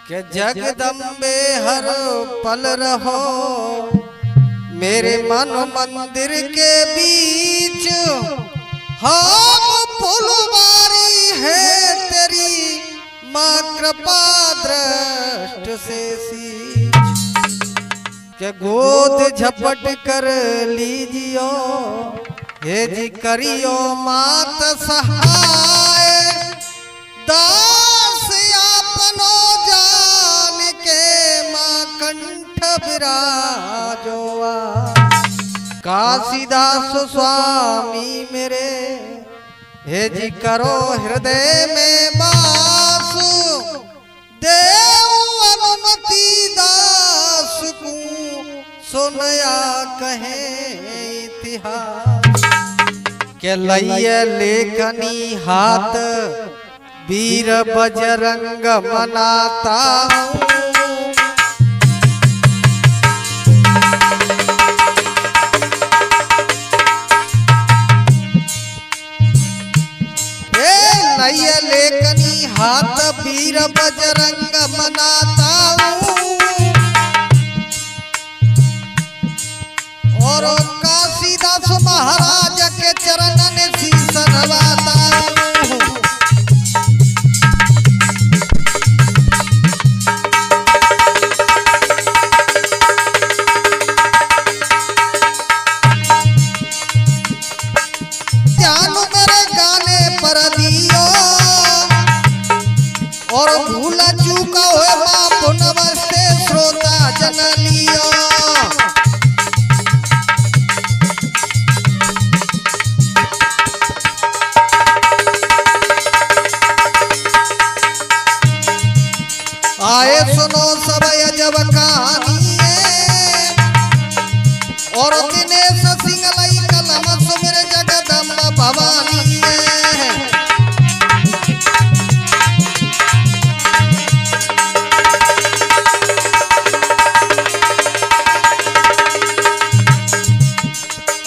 कि जगदम्बे हर पल रहो मेरे मन मंदिर के बीच। हम फुलवारी है तेरी माँ कृपा दृष्ट से सींच। के गोद झपट कर लीजियो हे जी करियो मात सहाय। दास आपनो जान के माँ कंठ विराजोआ। काशीदास स्वामी मेरे हे जी करो हृदय में वास। देव अनुमति दास को सुनया कहे इतिहास। के लइये लेखनी हाथ वीर बजरंग मनाता हूँ। लइये लेखनी हाथ वीर बजरंग मनाता हूँ। और काशीदास महाराज के चरणन शीश नवाता हूँ। ध्यान मेरे गाने पर दियो और भूला चूका हुए बाप नमस्ते श्रोता जन लियो। आए सुनो सब अजब कहानी और दिनेश सिंह लई कलम सुमिर जगदम्बा भवानी।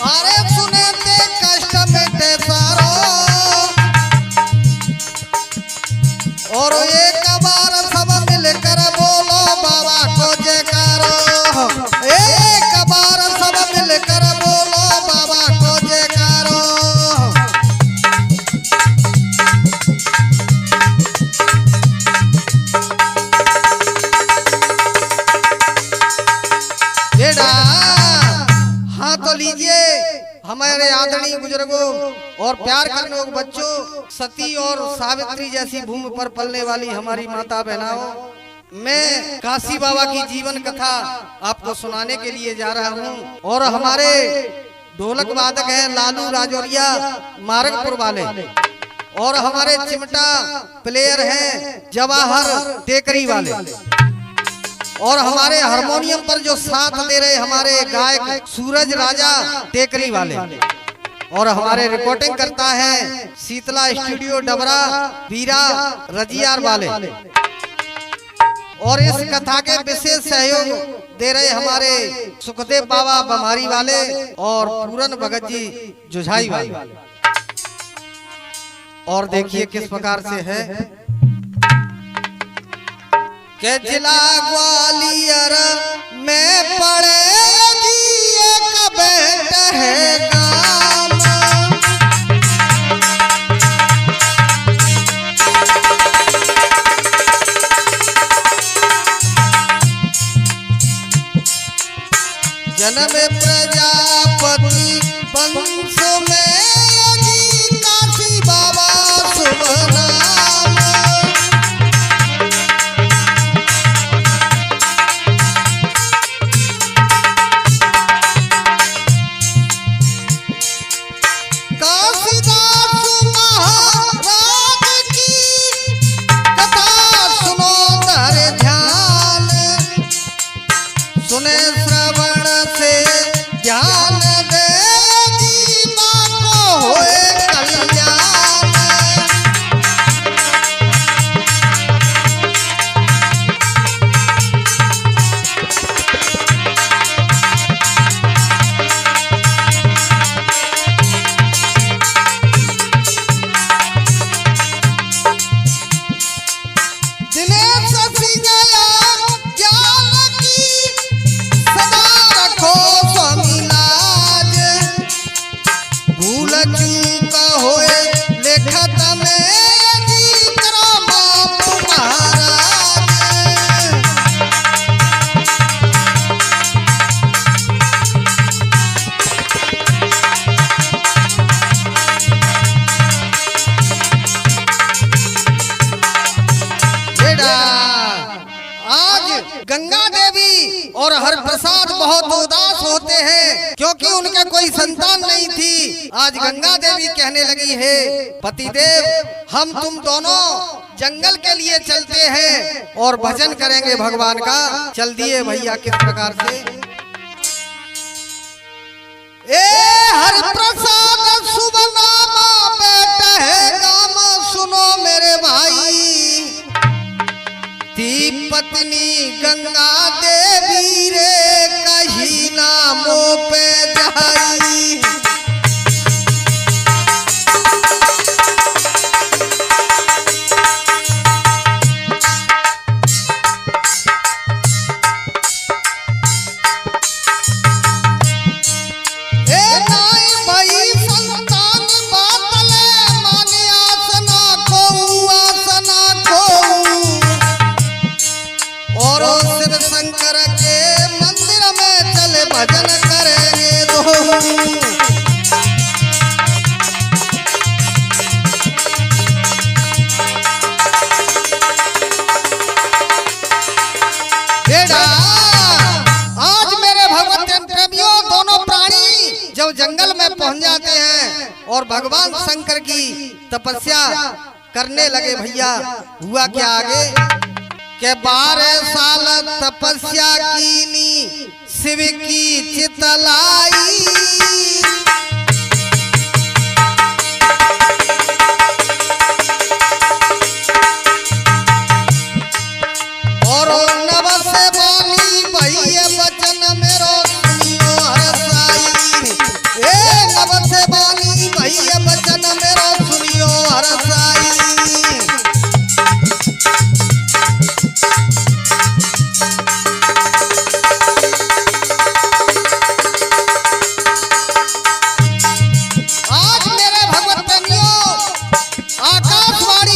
अरे सुने ते कष्ट मिटे सारो और एक बार सब मिलकर बोलो बाबा को जयकारो। एक बार सब मिलकर बोलो बाबा को जयकारो। बेटा हाँ तो लीजिए हमारे आदरणीय बुजुर्गों और प्यार करने वाले बच्चों, सती और सावित्री जैसी भूमि पर पलने वाली हमारी माता बहनों, मैं काशी बाबा की जीवन कथा आपको सुनाने के लिए जा रहा हूँ। और हमारे ढोलक वादक हैं लालू राजौरिया मार्गपुर वाले और हमारे चिमटा प्लेयर हैं जवाहर टेकरी वाले और हमारे हारमोनियम पर जो साथ दे रहे हमारे गायक सूरज राजा टेकरी वाले और हमारे रिकॉर्डिंग करता है शीतला स्टूडियो डबरा वीरा रजियार वाले और इस कथा के विशेष सहयोग दे रहे हमारे सुखदेव बाबा बमारी वाले और पूरन भगत जी जुझाई वाले। और देखिए किस प्रकार से है के जिला ग्वालियर में पड़ेगी एक बेट है गाम। जन्म प्रजापति वंश में जी काशी बाबा शुभ नाम। सुने श्रवण से ध्यान दे जी मां को होए कल्याण। आज गंगा देवी और हरप्रसाद बहुत उदास होते हैं क्योंकि उनके कोई संतान नहीं थी। आज गंगा देवी कहने लगी है, पतिदेव हम तुम दोनों जंगल के लिए चलते हैं और भजन करेंगे भगवान का। चल दिए भैया किस प्रकार से। ए हरप्रसाद शुभ नामा बेटा है गाम, सुनो मेरे भाई, ती पत्नी गंगा देवी रे कहीं नामो पे जाई। भजन करेंगे दो बेटा। आज मेरे भगवत प्रेमियों, दोनों प्राणी जब जंगल में पहुंच जाते हैं और भगवान शंकर की तपस्या करने लगे भैया, हुआ क्या आगे के 12 साल तपस्या कीनी शिव की चितलाई, और नव से बानी भैया बचन मेरो सुनियो हरसाई। ए नव से बानी भैया बचन मेरो सुनियो हरसाई।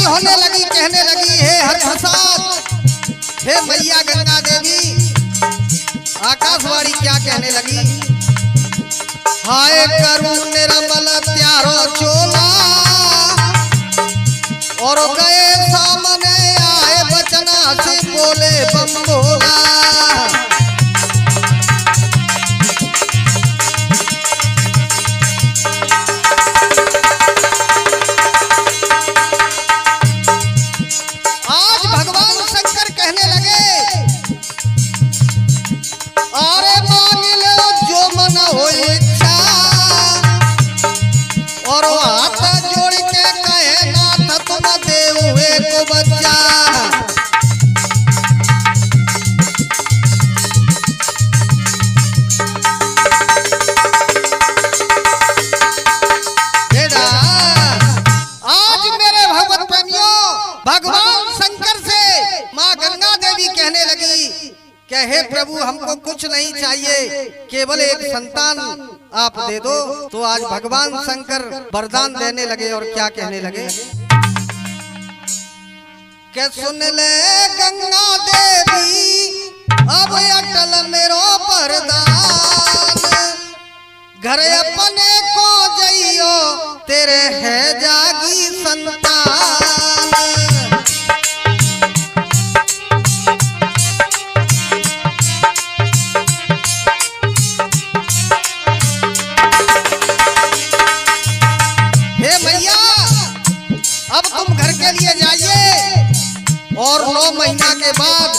होने लगी, कहने लगी, हे हरप्रसाद, हे मैया गंगा देवी। आकाशवाणी क्या कहने लगी, हाय करूं निर्मल प्यारो चोला, और गए सामने आए बचना से बोले बम बोला। हे प्रभु हमको कुछ नहीं चाहिए, केवल एक संतान आप दे दो। तो आज भगवान शंकर वरदान देने लगे और क्या कहने लगे के सुन ले गंगा देवी अब अटल मेरो वरदान, घर अपने को जइयो तेरे है जागी संतान। अब तुम घर के लिए जाइए और 9 महीना के बाद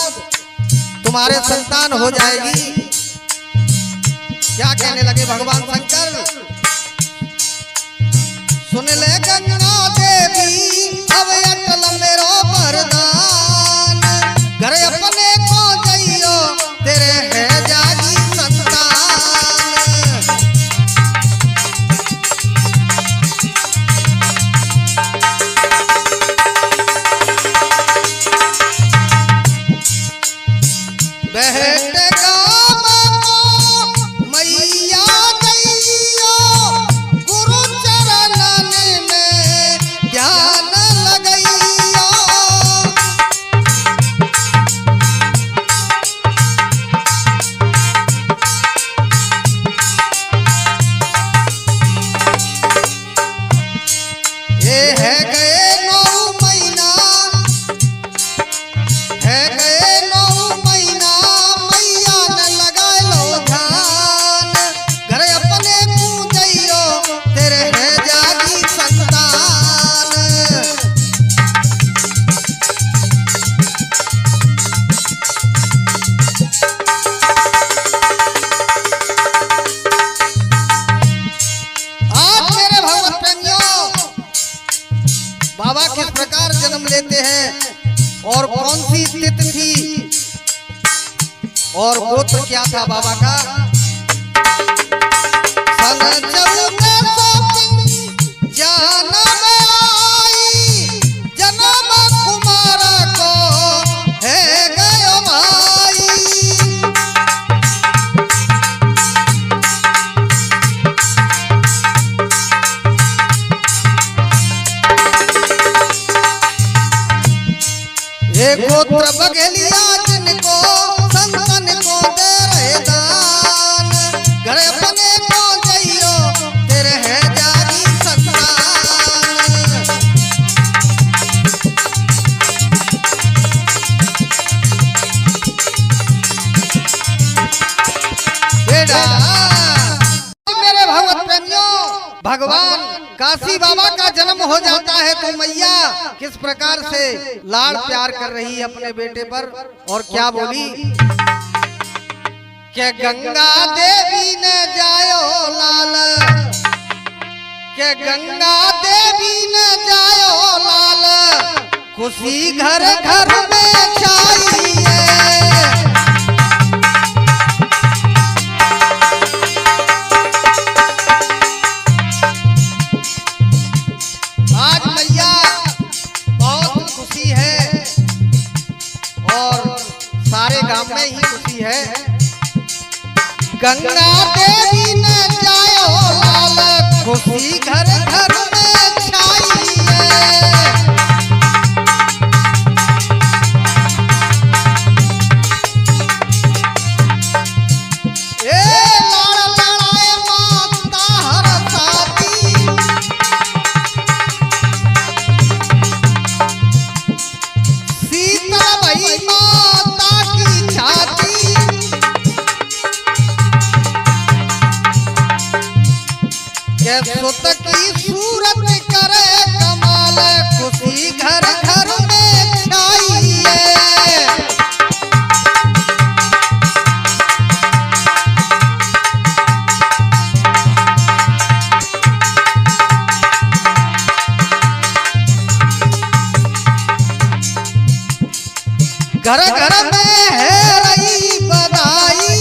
तुम्हारे संतान हो जाएगी। क्या कहने लगे भगवान शंकर, सुन ले गंगा देवी अब अटल मेरो वरदान, घर अपने को जइयो तेरे है जागी संतान। है गए 9 महीना, है गए 9 और गोत्र क्या था बाबा का? सन जान में आई जन्म कुमार को है गयो भाई। ये गोत्र बघेलिया जिनको संतन को दे रहे दान, घर बने को जइयो तेरे है जागी संतान। बेटा मेरे भगवत प्रेमियों, भगवान काशी बाबा का जन्म हो जाता है तो मैया किस प्रकार से लाड़ प्यार कर रही है अपने बेटे पर, और क्या बोली के गंगा देवी ने जायो लाल, के गंगा देवी ने जायो लाल, खुशी घर घर में छाई है। आज मैया बहुत खुशी है और सारे गांव में ही खुशी है। गंगा देवी ने जायो लाल, खुशी घर घर में छाई है। सुत की सूरत करे कमाल, खुशी घर घर में छाई है। घर घर में है रही बधाई,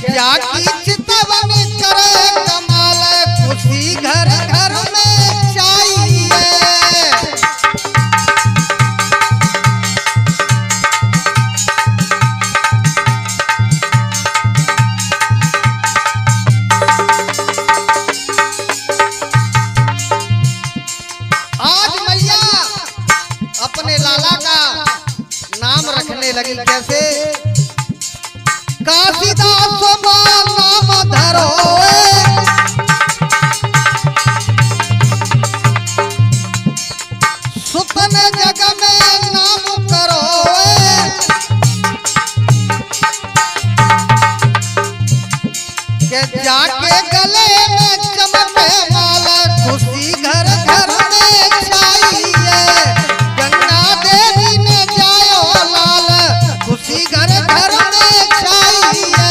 जाकी चितवन करे कमाल, खुशी घर घर में छाई है। आज मैया अपने लाला का नाम रखने लगी, कैसे? काशीदास नाम धरो, सुतन जग में नाम करो, के जाके गले में चमके माला, खुशी घर घर में छाई है। गंगा देवी ने जायो लाल, खुशी घर घर में छाई है।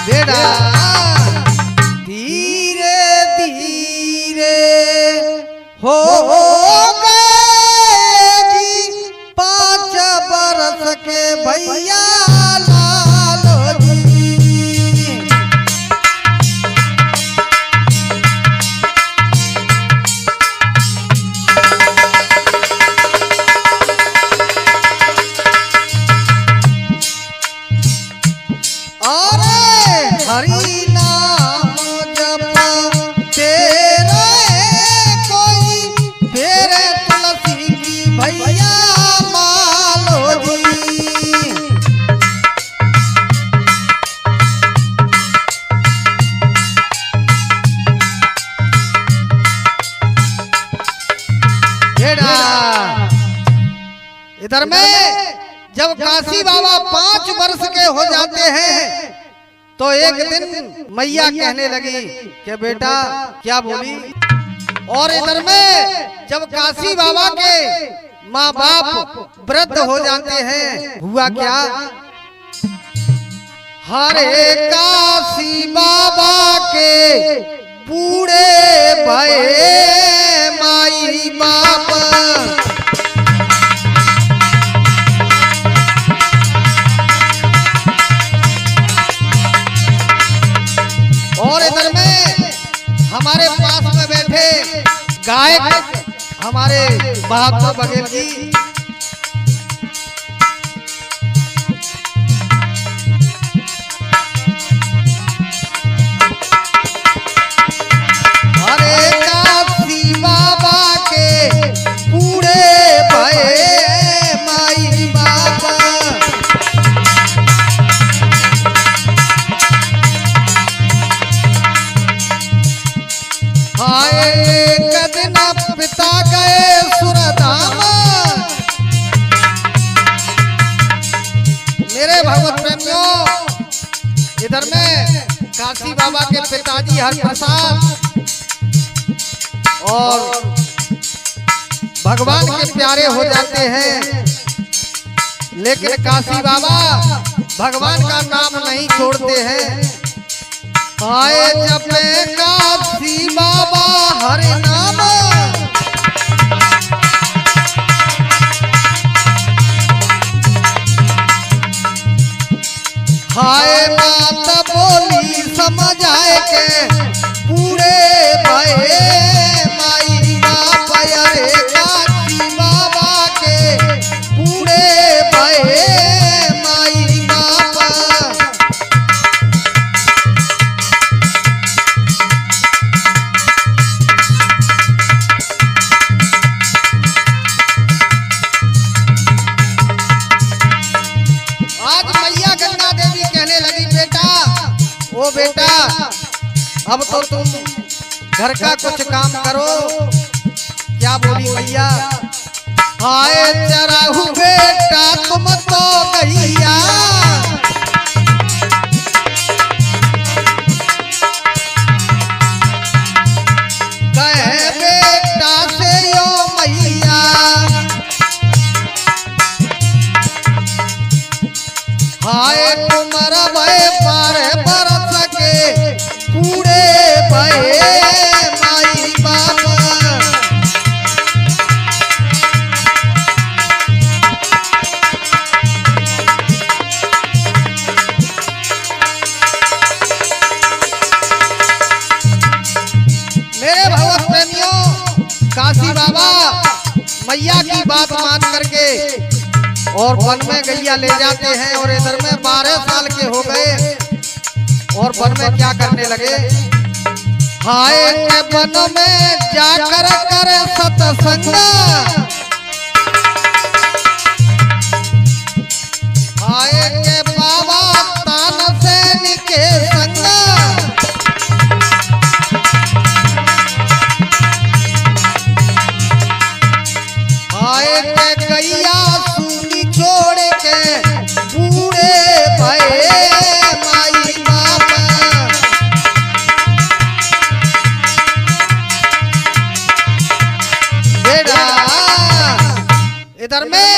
बेटा धीरे धीरे हो गए जी 5 बरस के भैया लालो जी। अरे हरि नाम जपते रहे कोई, फेरे तुलसी की भैया मालो जी। इधर में जब काशी बाबा 5 वर्ष के हो जाते हैं तो एक दिन मैया कहने लगी कि बेटा क्या बोली। और इधर में जब काशी बाबा के माँ बाप वृद्ध हो जाते हैं, हुआ क्या, हरे काशी बाबा के बूढ़े भये माई बाप। और इधर में हमारे पास में बैठे गायक हमारे बहादुर बघेल जी, हरे काशी बाबा के बूढ़े भये माई बाप। हाय एक दिन पिता गए सुरधाम। मेरे भगवत प्रेमियों, इधर में काशी बाबा के पिताजी हरप्रसाद और भगवान के प्यारे हो जाते हैं, लेकिन काशी बाबा भगवान का नाम नहीं छोड़ते हैं। आए जपे काशी बाबा हरि नाम, हाय बात बोली समझ आए के पूरे भये माई बाप। अरे काशी बाबा के पूरे भये माई बाप। ओ बेटा अब तो तुम घर का कुछ काम करो। क्या बोली मैया, हाय चराहू बेटा तुम तो गैया, कहे बेटा से यो मैया, हाय तुम्हारा भय पार बरस के पूरे भये माई बाप। मेरे भगवत प्रेमियों, काशी बाबा मैया की बात मान करके और वन में गैया ले जाते हैं। और इधर में 12 साल के हो गए और वन में क्या करने लगे, हाय के वन में जाकर करे सत्संग, हाय के बाबा तानसेन के संग, हाय के गैया सुनी छोड़ के बूढ़े भये माई बाप। बेटा इधर में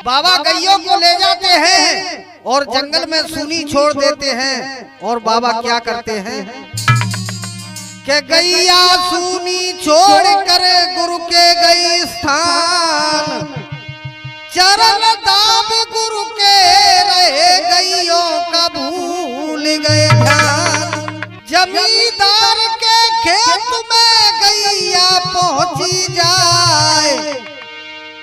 बाबा गैयों को ले जाते हैं और जंगल में सुनी छोड़ देते हैं। और बाबा क्या करते हैं कि गैया सुनी छोड़ कर गुरु के गई स्थान, चरण दाम गुरु के रहे गैयों का भूल गए ध्यान। जमींदार के खेत में गैया पहुंची जाए,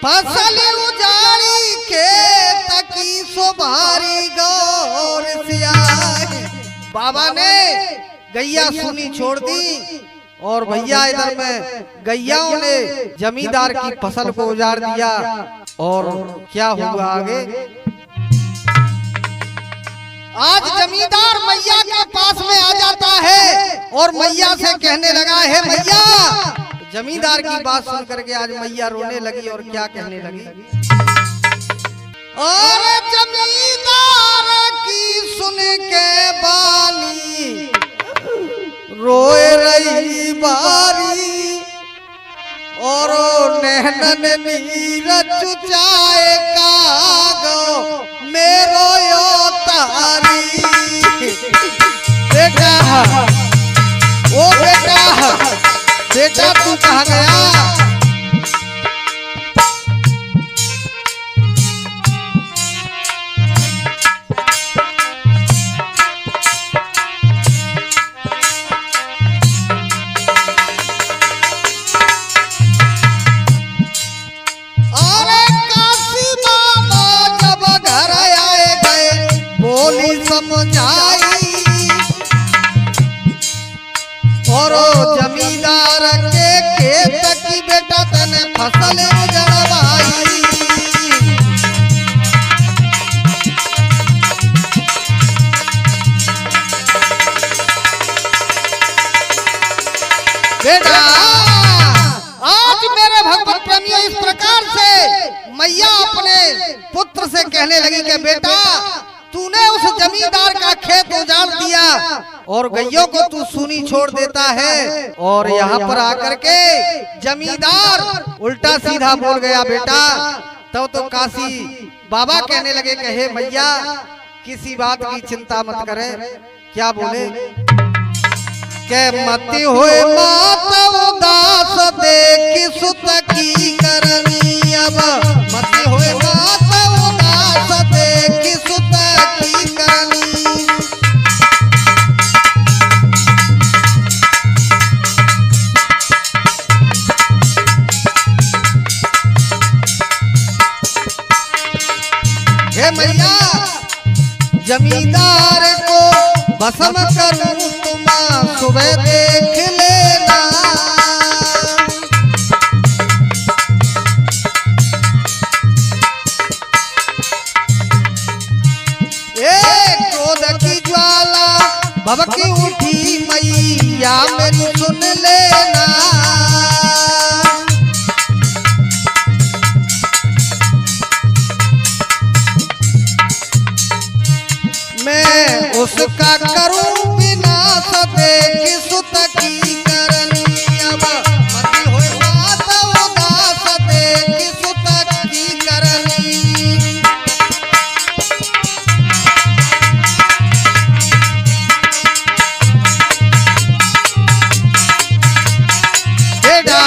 फसल उजाड़ी खेत की सुभारी गौर से आए। बाबा ने गैया सुनी छोड़ दी और भैया इधर में गैयाओं ने जमींदार की फसल को उजाड़ दिया। और क्या हुआ आगे, आज जमींदार मैया के पास में आ जाता है और मैया से कहने लगा है मैया। जमींदार की बात सुन करके आज मैया रोने लगी और क्या कहने लगी, और जमींदार की सुन के बानी रोए रही बारी और नैनन नीर चुचाए कागो मेरो यो तारी। बेटा ओ बेटा, बेटा तू कहाँ गया? और जमींदार के खेत की बेटा तने फसल उजड़वाई। बेटा आज मेरे भगवत प्रेमियों इस प्रकार से मैया अपने पुत्र से कहने लगी कि बेटा तूने उस जमींदार का खेत उजाड़ दिया और गैयों को तू सूनी छोड़ देता है। और यहाँ पर आकर के जमींदार उल्टा सीधा बोल गया बेटा। तो काशी बाबा कहने लगे कि हे मैया किसी बात की चिंता मत करे। क्या बोले के मति होए मात उदास देख सुत की करनी। अब मति होए मात उदास देख सुत की करनी। हे मैया जमींदार को भस्म करूं तुम सुबह देख लेना। क्रोध की ज्वाला भभकी उठी मैया मेरी सुन लेना। मैं उसका करूं विनाश देख सुत की करनी। अब मति होए मात उदास देख सुत की करनी। बेटा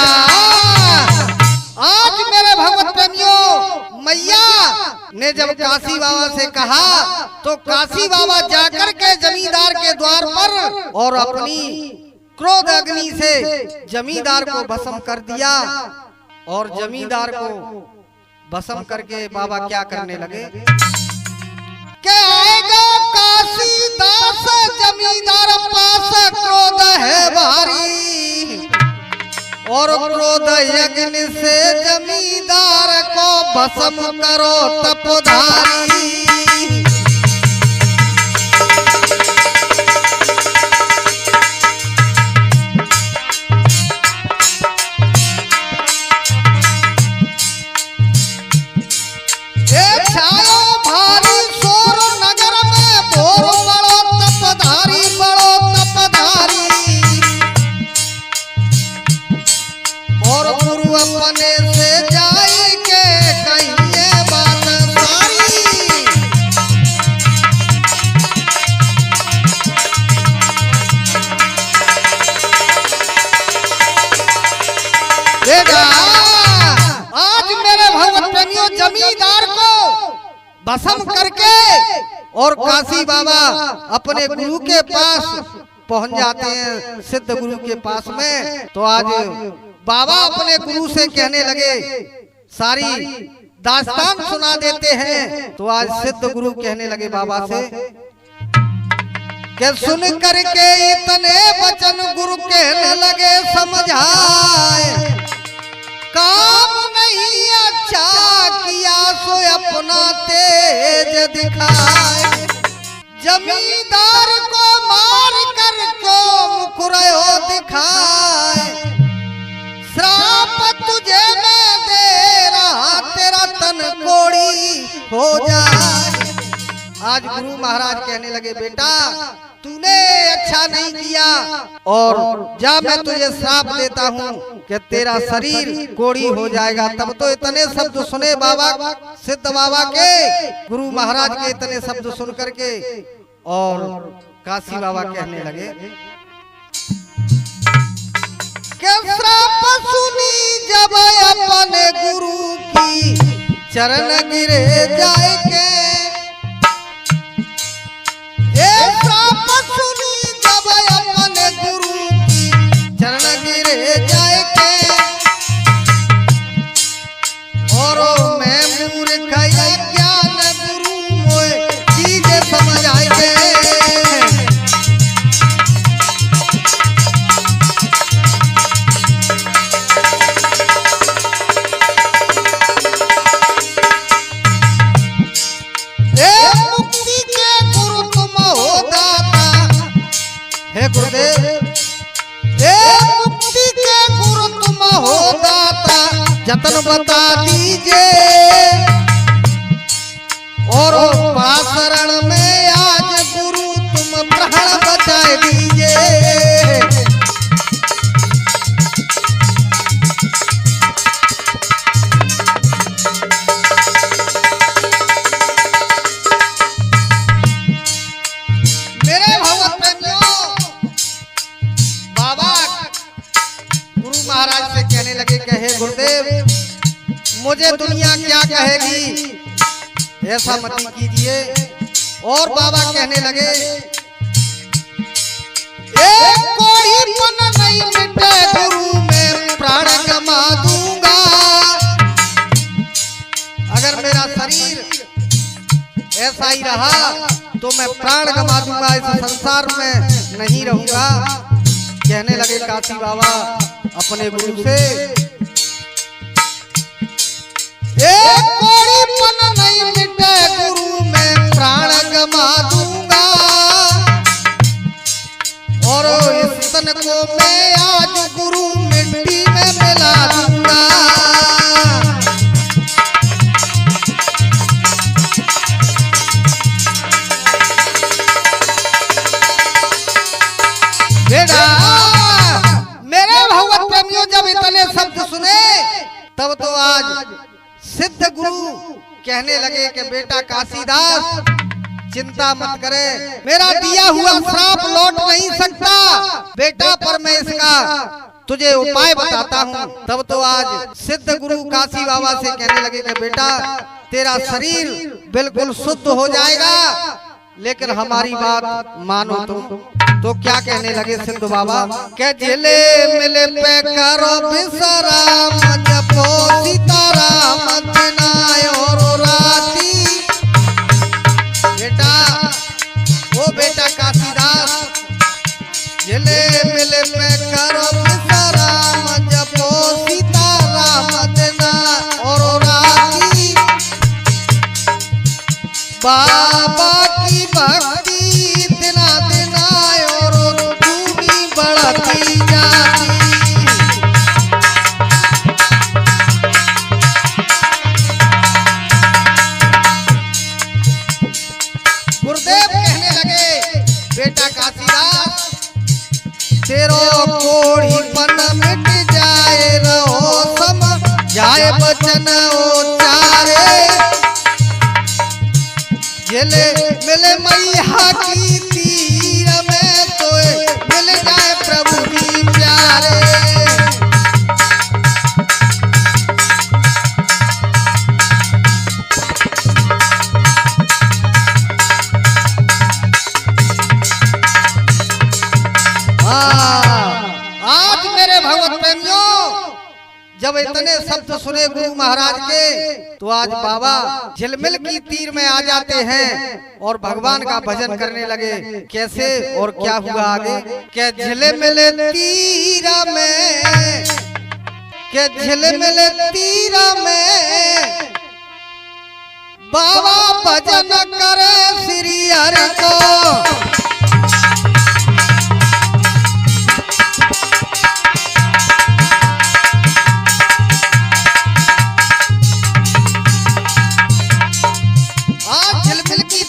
आज मेरे भगवत प्रेमियों मैया ने जब काशी बाबा से कहा तो काशी बाबा जाकर के जमींदार के द्वार पर और अपनी क्रोध अग्नि से जमींदार को भस्म कर दिया। और जमींदार को भस्म करके बाबा क्या करने लगे के आएगा काशी दास जमींदार पास क्रोध है भारी। और क्रोध यज्ञ से जमींदार को भस्म करो तपधारी। अपने से जाई के कहिए बात सारी। बेटा आज मेरे भगवत प्रेमियों जमींदार को भस्म करके और काशी बाबा अपने गुरु के पास पहुंच जाते हैं, सिद्ध गुरु के पास में। तो आज बाबा अपने गुरु से कहने लगे, सारी दास्तान सुना देते हैं। तो आज सिद्ध गुरु कहने लगे बाबा से कि सुन करके इतने वचन गुरु कहने लगे समझाए, काम नहीं अच्छा किया सो अपना तेज दिखाए। जमींदार को मार कर को मुकुरायो दिखाए, श्राप तुझे मैं दे रहा तेरा तन कोड़ी हो जाए। आज गुरु महाराज कहने लगे बेटा तूने अच्छा नहीं किया और जा मैं तुझे श्राप देता हूँ कि तेरा शरीर कोड़ी हो जाएगा। तब तो इतने शब्द सुने बाबा सिद्ध बाबा के, गुरु महाराज के इतने शब्द सुन करके, और काशी बाबा कहने लगे कि श्राप सुनी जब अपने गुरु की चरण गिरे जाए के, श्राप सुनी जब अपने गुरु की चरण गिरे जाए के, और मैं मूर्ख ज्ञान गुरु मोए चीजें समझ आएंगे। गुरुदेव मुक्ति के गुरु तुम हो दाता, जतन बता दीजिए, और बड़ा शरण में आज गुरु तुम प्राण बचा दीजिए। मेरे भगवत महाराज से कहने लगे कि हे गुरुदेव, मुझे दुनिया क्या कहेगी, ऐसा मत कीजिए। और बाबा कहने लगे कोई मन नहीं मिटे गुरु में प्राण गमा दूंगा। अगर मेरा शरीर ऐसा ही रहा तो मैं प्राण गमा दूंगा, इस संसार में नहीं रहूंगा। कहने लगे काशी बाबा अपने गुरु से कोई मन नहीं मिटे गुरु में प्राण गमा दूंगा, और इस तन को मैं आज गुरु मिट्टी में मिला दूंगा। बेटा जब इतने शब्द सुने तब तो आज सिद्ध गुरु कहने लगे कि बेटा काशीदास, चिंता मत करे, मेरा दिया हुआ श्राप लौट नहीं सकता बेटा, पर मैं इसका तुझे उपाय बताता हूँ। तब तो आज सिद्ध गुरु काशी बाबा से कहने लगे कि बेटा तेरा शरीर बिल्कुल शुद्ध हो जाएगा, लेकिन हमारी बात मानो तुम। तो क्या कहने लगे सिद्ध बाबा के जिले मिले पे करो विश्राम, जपो सीताराम दिनाय और राती। बेटा वो बेटा काशीदास, जिले मिले पे करो विश्राम, जपो सीताराम दिनाय और राती। बाबा की भक्ति दिना दिना बढ़ती जाती। गुरुदेव कहने लगे बेटा काशीदास, तेरो कोढ़ीपन मिट जाए, रहो सम जाए वचन उचारे। जिले मिले मैया की तीर में सोए, मिल जाए प्रभु की प्यारे। आज मेरे भगवत प्रेमियों, जब इतने शब्द सुने गुरु महाराज के, तो आज बाबा झिलमिल की तीर में आ जाते हैं और भगवान का भजन करने लगे। कैसे और क्या हुआ आगे? के झिलमिल तीर में, के झिलमिल तीर में बाबा भजन करे श्री हरि को।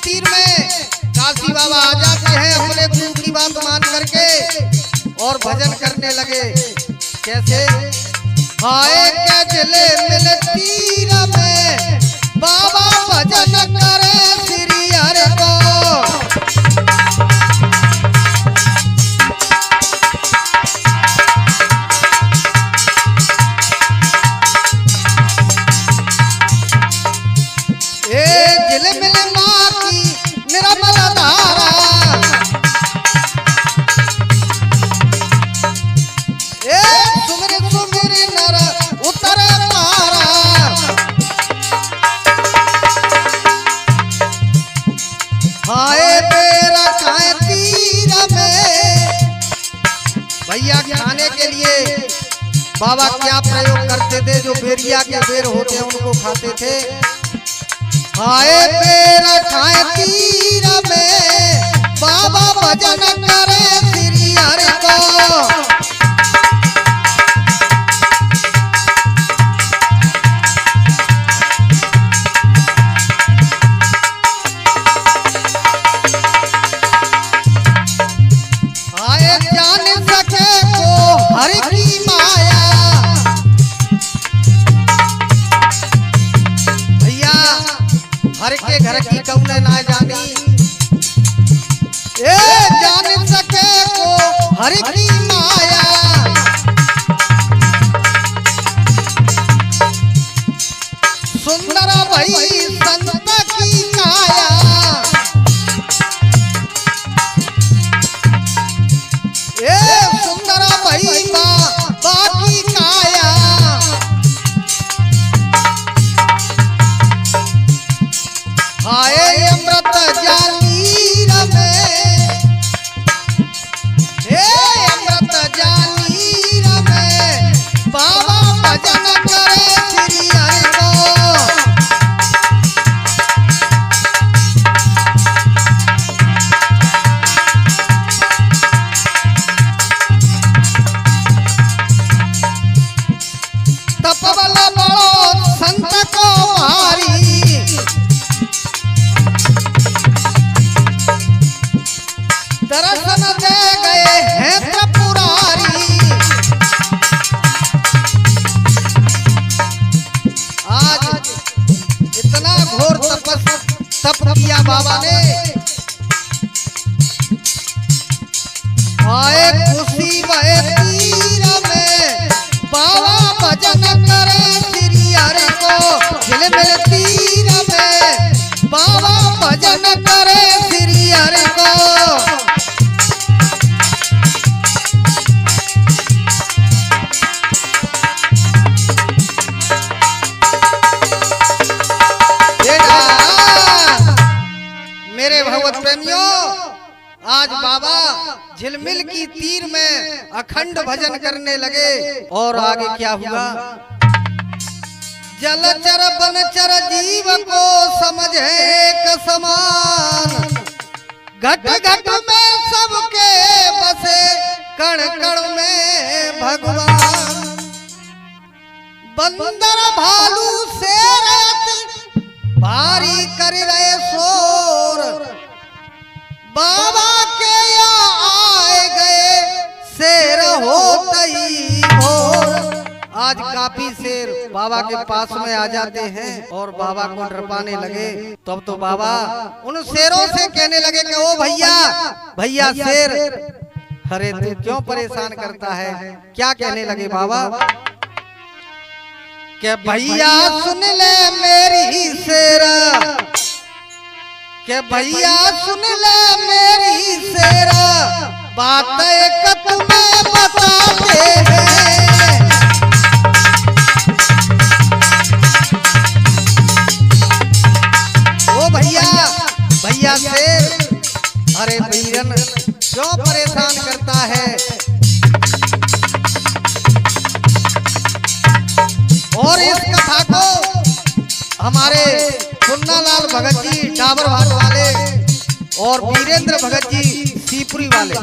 तीर में काशी बाबा आ जाते हैं अपने और भजन करने लगे। कैसे? आए के जिले मिल तीर में बाबा भजन करे श्री हरि को। भैया खाने के लिए बाबा क्या प्रयोग करते थे? जो बेरिया के बेर होते हैं उनको खाते थे। खाए बेर खाए तीर में बाबा भजन करे श्री हरि को। हरि की माया भैया हर के घर की कौन ना जानी। ए जान सके को हरि की माया। सुंदर भई संत की काया। बाकी काया आए अमृत जानीर में। हे अमृत जानीर में बाबा भजन करे श्री हरि को। तपबल बड़ो संत को मारी। दर्शन दे गए हैं त्रिपुरारी। आज इतना घोर तप किया बाबा ने। आए खुशी बहे तीर में बाबा भजन करे श्री हरि को। झिल मिल तीर में बाबा भजन करे श्री हरि को। मेरे भगवत प्रेमियों, आज बाबा झिलमिल की तीर में अखंड भजन करने लगे। और आगे क्या हुआ? जलचर बनचर जीव को समझे एक समान। घट घट में सबके बसे कण कण में भगवान। बंदर भालू शेर भारी कर रहे शोर। बाबा के यहाँ आए गए शेर होते ही भोर। आज काफी शेर बाबा के पास में आ जाते हैं और बाबा को डरपाने लगे। तब तो बाबा उन शेरों से कहने लगे कि ओ भैया भैया शेर, अरे तू क्यों परेशान करता है? क्या कहने लगे बाबा कि भैया सुन ले मेरी शेर, के भैया सुन ले मेरी शेर, बात एक तुम्हें बताते हैं। ओ भैया भैया शेर, अरे वीरन क्यों परेशान करता है? और इस कथा को हमारे पुन्नालाल भगत जी डाबर भाट वाले और वीरेंद्र भगत जी सीपुरी वाले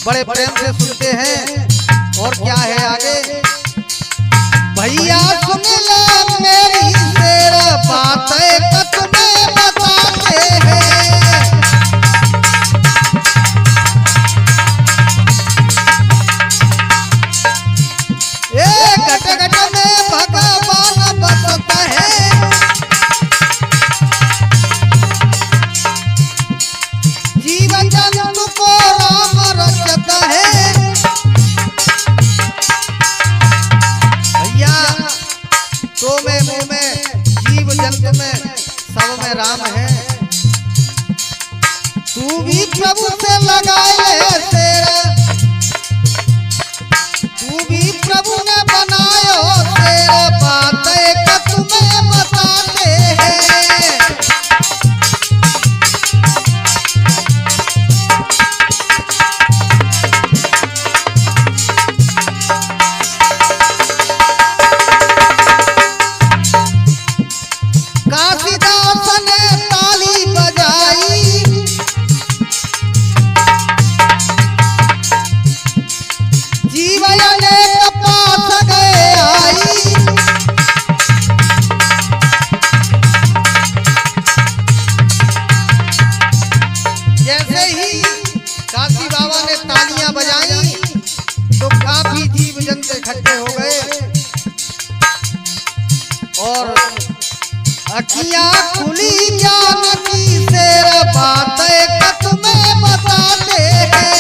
बड़े प्रेम से सुनते हैं। और क्या है आगे? भैया सुन ले मेरी शेर, बात एक तुम्हें बताते हैं। जीवया ने पास गए आई। जैसे ही काशी बाबा ने तालियां बजाई तो काफी जीव जंतु इकट्ठे हो गए और अखियां खुली ज्ञान की शेर बातें तुम्हें बताते हैं।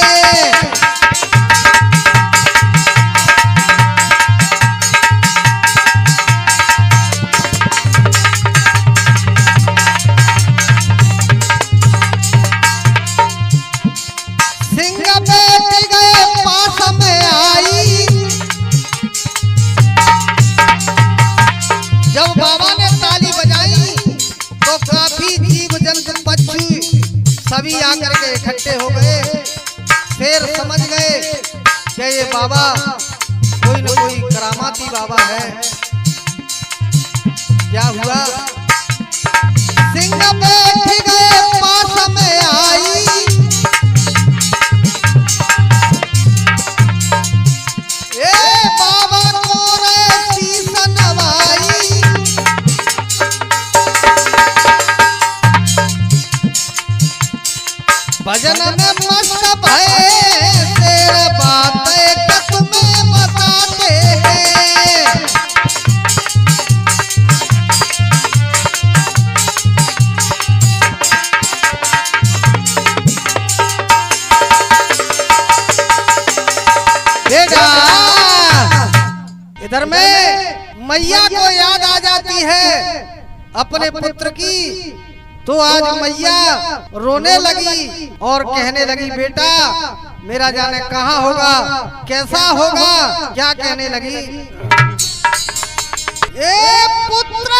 सिंह बैठ गए पास में आई। जब बाबा ने ताली बजाई तो काफी जीव जंतु पक्षी सभी आकर के इकट्ठे हो गए। शेर समझ गए कि ये बाबा कोई न कोई करामाती बाबा है। क्या हुआ? सिंह बैठ गए पास में आई। बाबा को रे शीश नवाई। भजन में मस्त भये तेरे बातें तुम्हें बताते हैं। बेटा इधर में मैया को याद आ जाती है अपने पुत्र की। तो आज मैया रोने लगी और कहने लगी बेटा मेरा जाने कहाँ होगा, कैसा होगा। क्या कहने लगी? ए पुत्र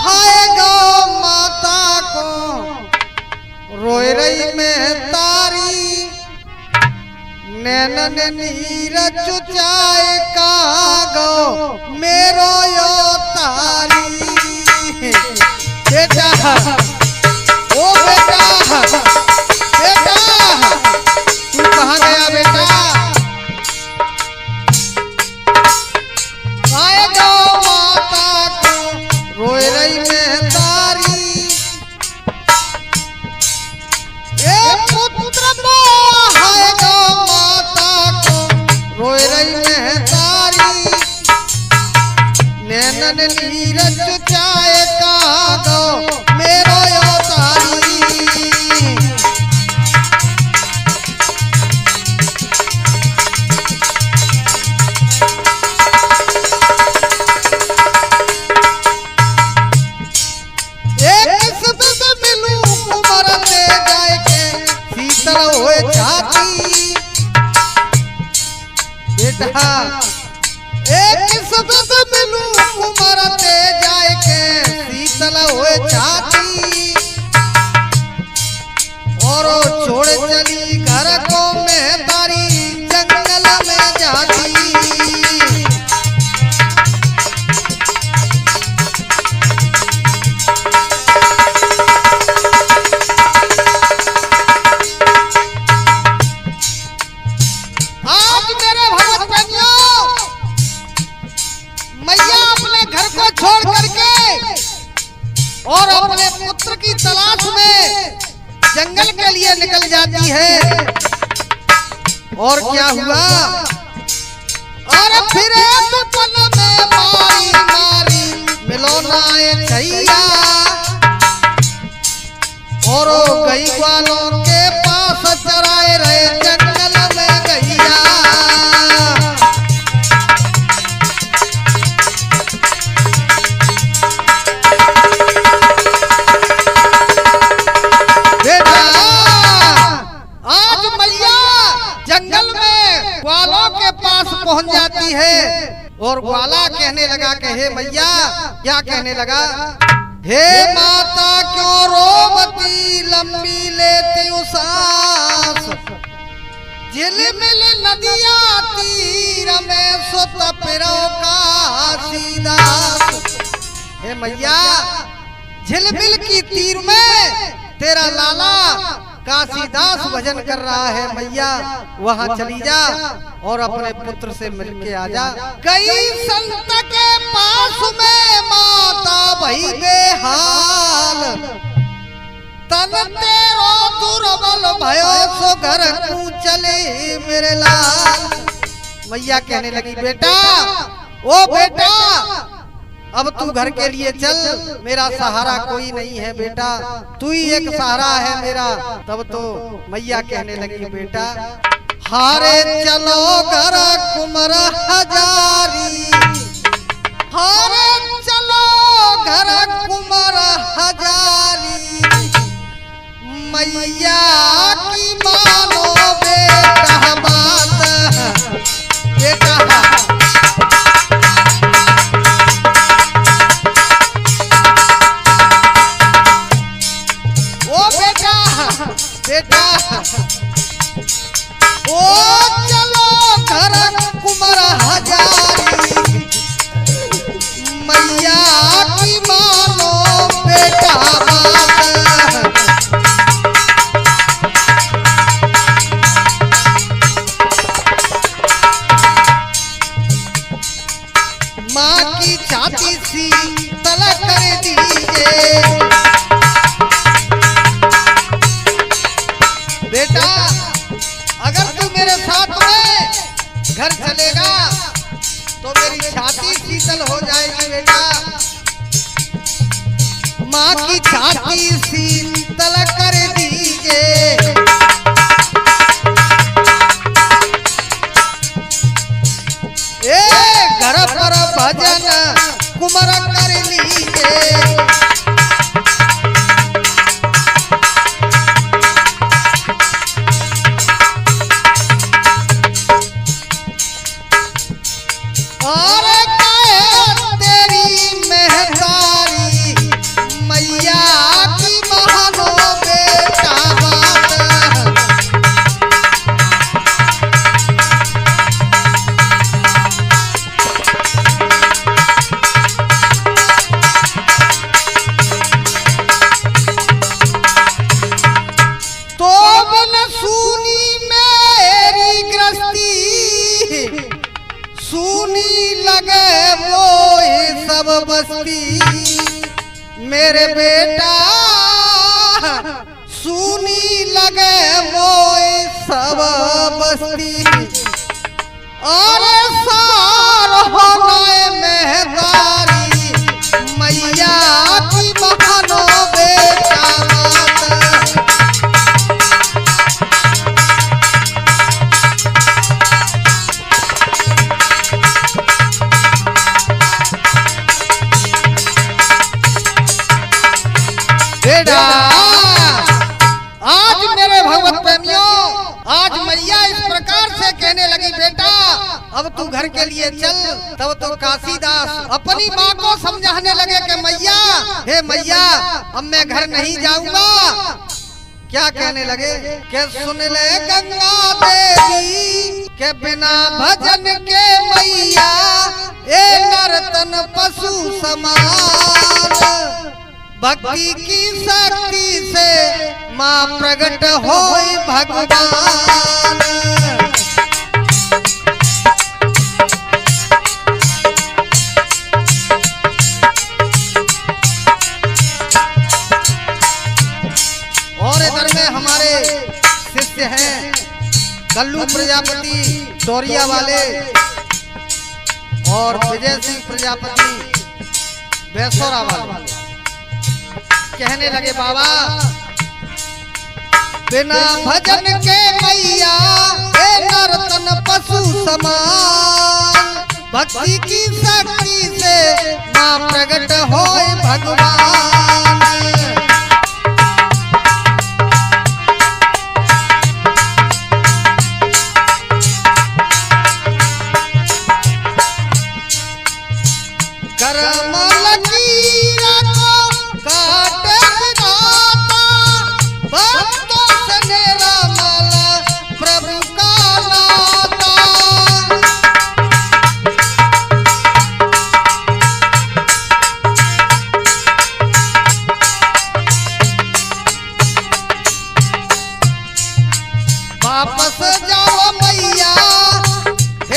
हाय गो माता को रोए रही में तारी। नैनन नीर चुचाए का गो मेरो यो तारी। बेटा ओ बेटा बेटा तू कहाँ गया बेटा? आए गो माता को रोए रही में तारी। ए पुत्र हाय गो माता को रोए रही में तारी। नैनन नीर चुचाए का गो मेरो यो तारी। एक सत मिलूं कुमार ते जाए के शीतल होए छाती। बेटा एक सत मिलूं कुमार ते जाए के शीतल होए छाती। और छोड़ चली घर को मैं तारी जंगल में जाती। आज मेरे भगतजनों मैया अपने घर को छोड़ करके और अपने पुत्र की तलाश में जंगल के लिए निकल जाती है। और क्या हुआ? और फिर दुपन में मारी मारी मिलो नाए छैया। और गई ग्वालों के पास चराए रहे जंगल में गैया। जंगल में ग्वालों के पास पहुंच जाती है और ग्वाला कहने लगा कि हे मैया, क्या कहने लगा? हे माता क्यों रोवती लंबी लेती सांस, झिलमिल नदियां तीर में सुत पिरो का सीधा। हे मैया, झिलमिल की तीर में तेरा लाला काशीदास भजन कर रहा है मैया वहाँ चली जा और अपने पुत्र से मिलके आ जा। कई संत के पास में माता भई बेहाल, तन तेरो दुर्बल भयो सो घर तू चले मेरे लाल। मैया कहने लगी बेटा, ओ बेटा अब तू घर के लिए चल, मेरा सहारा कोई नहीं है बेटा, तू ही एक सहारा है मेरा। तब तो मैया कहने लगी बेटा हारे चलो घर कुमर हजारी, हारे चलो घर कुमर हजारी, मैया की मानो बेटा बात बेटा। बेटा ओ चलो घर कुमर हजारी, मैया की मानो बेटा बात। माँ की छाती सी तलक कर दीजिए बेटा, अगर तू मेरे साथ में घर चलेगा तो मेरी छाती शीतल हो जाएगी बेटा। माँ की छाती शीतल कर दीजिए, घर पर भजन कुमर कर लीजिए। बस्ती मेरे बेटा सुनी लगे मोए सब बस्ती, और सार होने मेहदारी, मैया की बहानो बेटा बेटा। आज मेरे भगवत प्रेमियों, आज मैया इस प्रकार से कहने लगी बेटा अब तू घर के लिए चल। तब तो काशीदास अपनी माँ को समझाने लगे कि मैया, हे मैया अब मैं घर नहीं जाऊंगा। क्या कहने लगे कि सुन ले गंगा देवी के बिना भजन के मैया ए नर्तन पशु समान, भक्ति की शक्ति से माँ प्रकट होई भगवान। और इधर में हमारे शिष्य हैं कल्लू प्रजापति डोरिया वाले और विजय सिंह प्रजापति बेसोरा वाले। कहने लगे बाबा बिना भजन के मैया ए नर्तन पशु समान, भक्ति की शक्ति से माँ प्रकट होए भगवान। कर्म लकीर को काट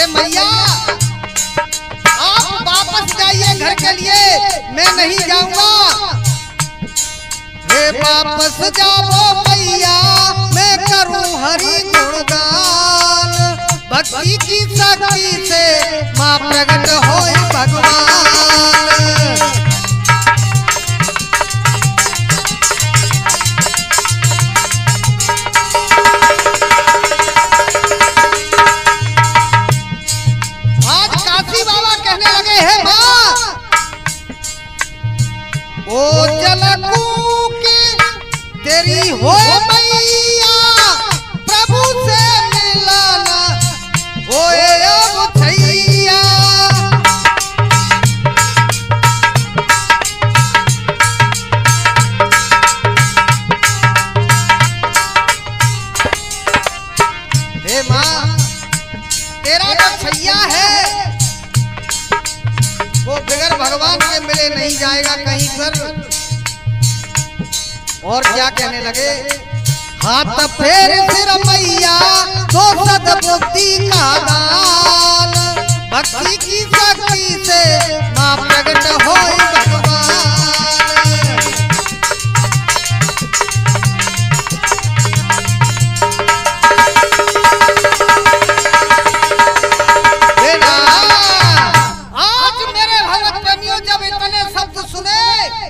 मैया आप वापस जाइए घर के लिए, मैं नहीं जाऊंगा। हे वापस जाओ मैया, मैं करूं हरि गुणगान, भक्ति की शक्ति से मां प्रकट होए भगवान। आज काशी बाबा कहने लगे हैं मां ओ जलकू की तेरी हो मैया, प्रभु से मिलाना होए अब थैया। हे मां तेरा जो छैया है वो बगैर भगवान के मिले नहीं जाएगा कहीं पर। और क्या कहने लगे, हाथ फेर सिर मैया तो सद्बुद्धि का दान, भक्ति की शक्ति से मां प्रकट होए भगवान।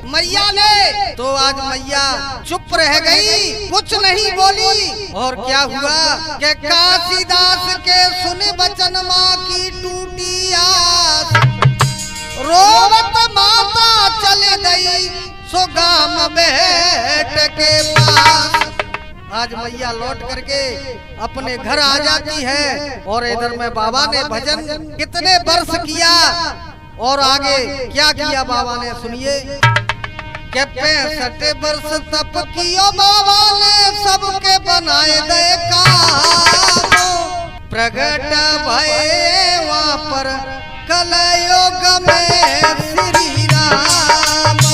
मैया ने तो आज मैया चुप रह गई, कुछ नहीं बोली। और क्या हुआ कि काशीदास के सुन बचन माँ की टूटी आस, रोवत माता चले गई सुगाम बेट के पास। आज मैया लौट करके अपने घर आ जाती है। और इधर में बाबा ने भजन कितने वर्ष किया और आगे क्या किया बाबा ने सुनिए। के 65 वर्ष तप कियो बाबा ने, सबके बनाए दे काम, प्रगट भये वहाँ पर कलयुग में श्री राम।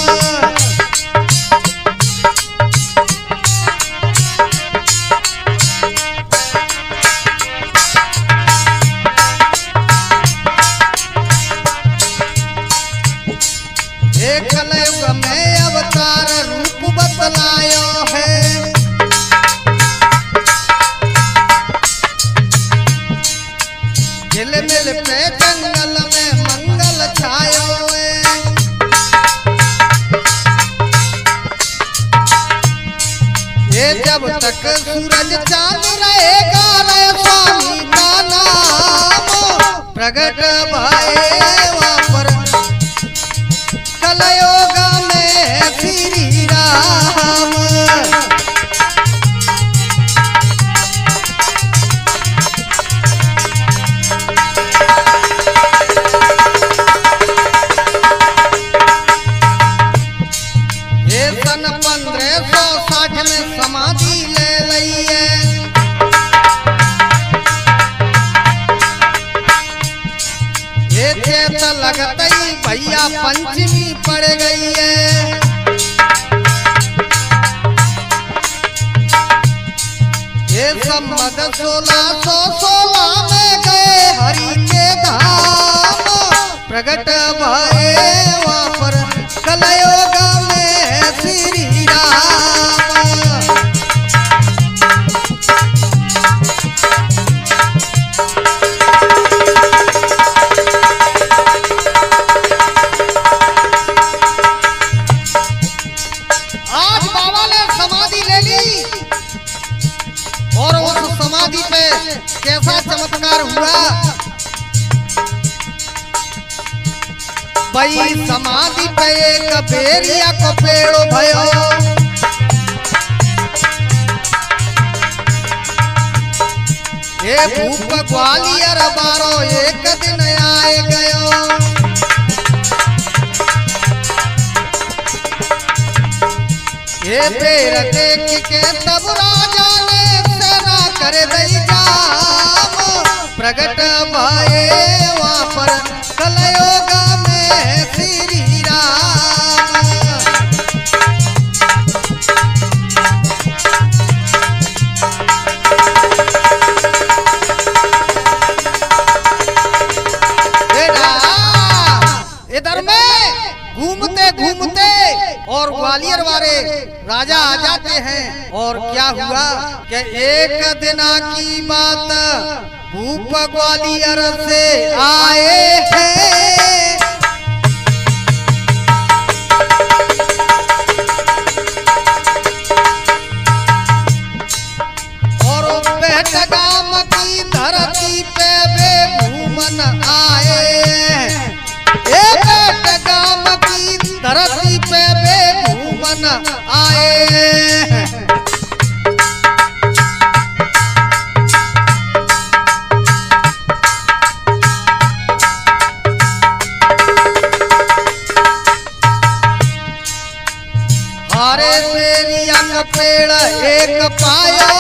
कलयुग में अवतार रूप बतलायो है, झिलमिल पे जंगल में मंगल छायो है। ये जब तक सूरज चांद रहेगा रे स्वामी का नाम, प्रगट भये वहाँ पर कलयुग में श्री राम। ये सन 1560 में समाधि ले लई है। ये चेत लगतई भैया पंचमी पड़ गई है। ये संवत 1616 में गए हरि के धाम, प्रगट भये वहाँ पर कलयुग में श्री राम। और उस समाधि पे कैसा चमत्कार हुआ। भाई समाधि पे एक बेरिया को पेड़ भयो, ये भूप ग्वालियर बारो एक दिन आए गयो। ये पेड़ देख के तब राजा ने सेना कर दई जाम, प्रगट भये वहाँ पर कलयुग में श्री राम। और ग्वालियर वाले राजा आ जाते हैं। और क्या हुआ कि एक दिन की बात भूप ग्वालियर से आए हैं। और बेटगाम की धरती पे वे घूमन आए। बेटगाम की धरती पे वे घूमन आए। हारे बेरिया का पेड़ एक पायो,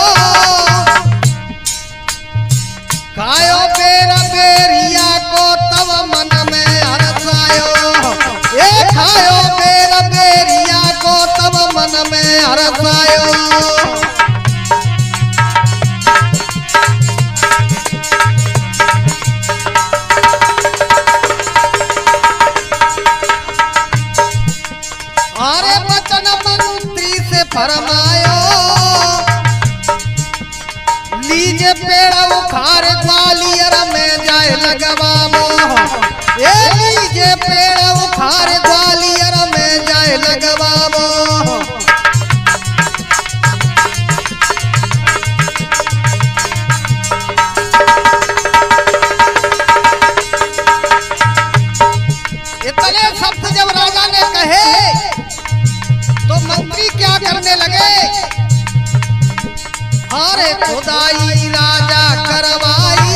खायो बेरा बेरिया को तब मन में हर्ष आयो। ये खायो बेरा बेरिया को तब मन में हर्ष आयो। अरे वचन मंत्री से फरमायो, लीजे पेड़ उखाड़ ग्वालियर में जाए लगवामो। ये लीजे पेड़ उखाड़ ग्वालियर में जाए लगवामो। इतने शब्द जब राजा ने कहे तो मंत्री क्या करने लगे। अरे खुदाई राजा करवाई,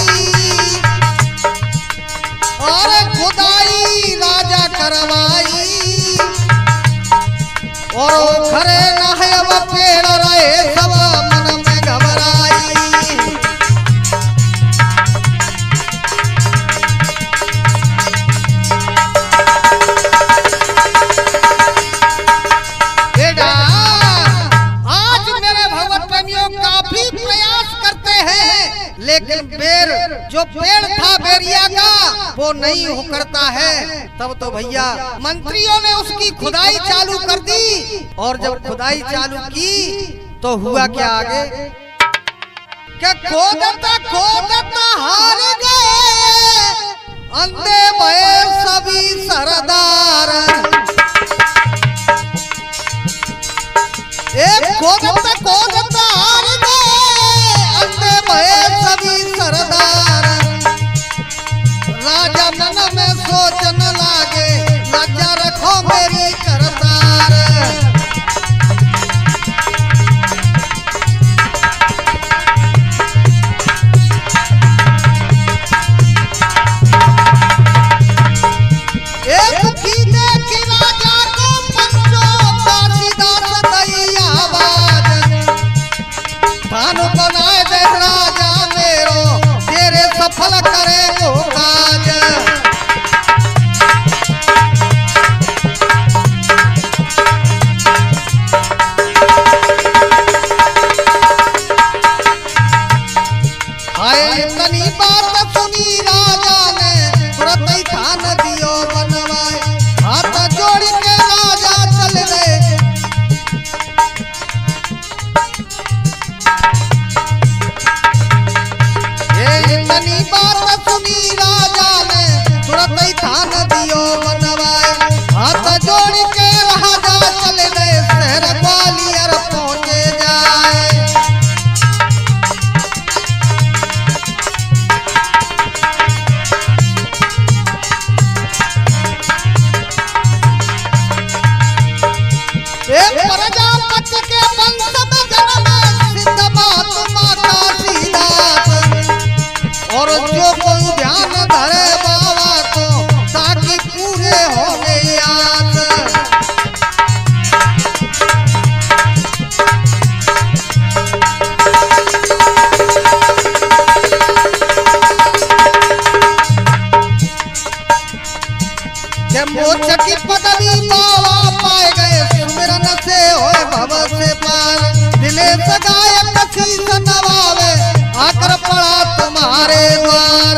अरे खुदाई राजा करवाई। और खरे नहयब पेड़ रहे सब मन में घबराई। काफी प्रयास करते हैं, लेकिन बेर जो पेड़ था बेरिया का वो नहीं हो करता है। तब तो भैया मंत्रियों ने उसकी खुदाई चालू कर दी। और जब खुदाई चालू की तो हुआ क्या आगे क्या खोदता खोदता हार गए अंधे भये सभी सरदार। एक खोदता खोदता हार गए अंधे भये सभी सरदार। राजा मन में सोचन लागे, लज्जा रखो मेरी करतार। एक दुखी देखी राजा को पंचो दासीदास दई आवाज। थानु बनाए दे राजा मेरो, तेरे सफल करे को काज। हाय इतनी बात सुनी राजा ने, तुरंत ही थान दियो बनवाए। हाथ जोड़ के राजा चल गए। इतनी बात सुनी राजा ने, तुरंत ही थान दियो बनवाए। हाथ जोड़ के राजा चल गए, शहर ग्वालियर पहुंचे जाए। प्रजापति के वंश में जन्मे सिद्ध महात्मा काशीदास। और जो कोई ध्यान धरे बाबा को, ताकि पूरे हो गए आस। मोक्ष की पदवी बाबा पाए गए, सुमिरन से होए भव से पार। दिनेश गायक शीश नवावे, आकर पड़ा तुम्हारे द्वार।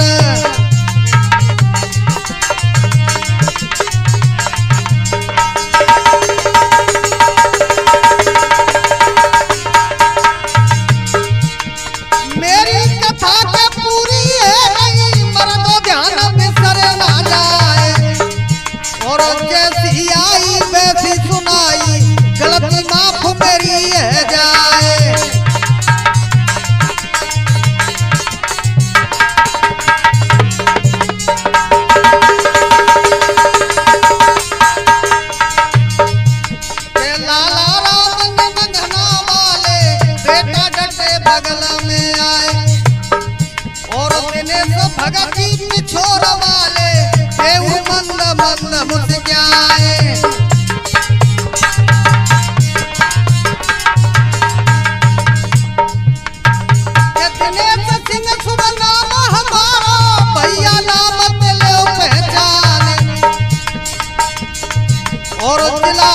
और जिला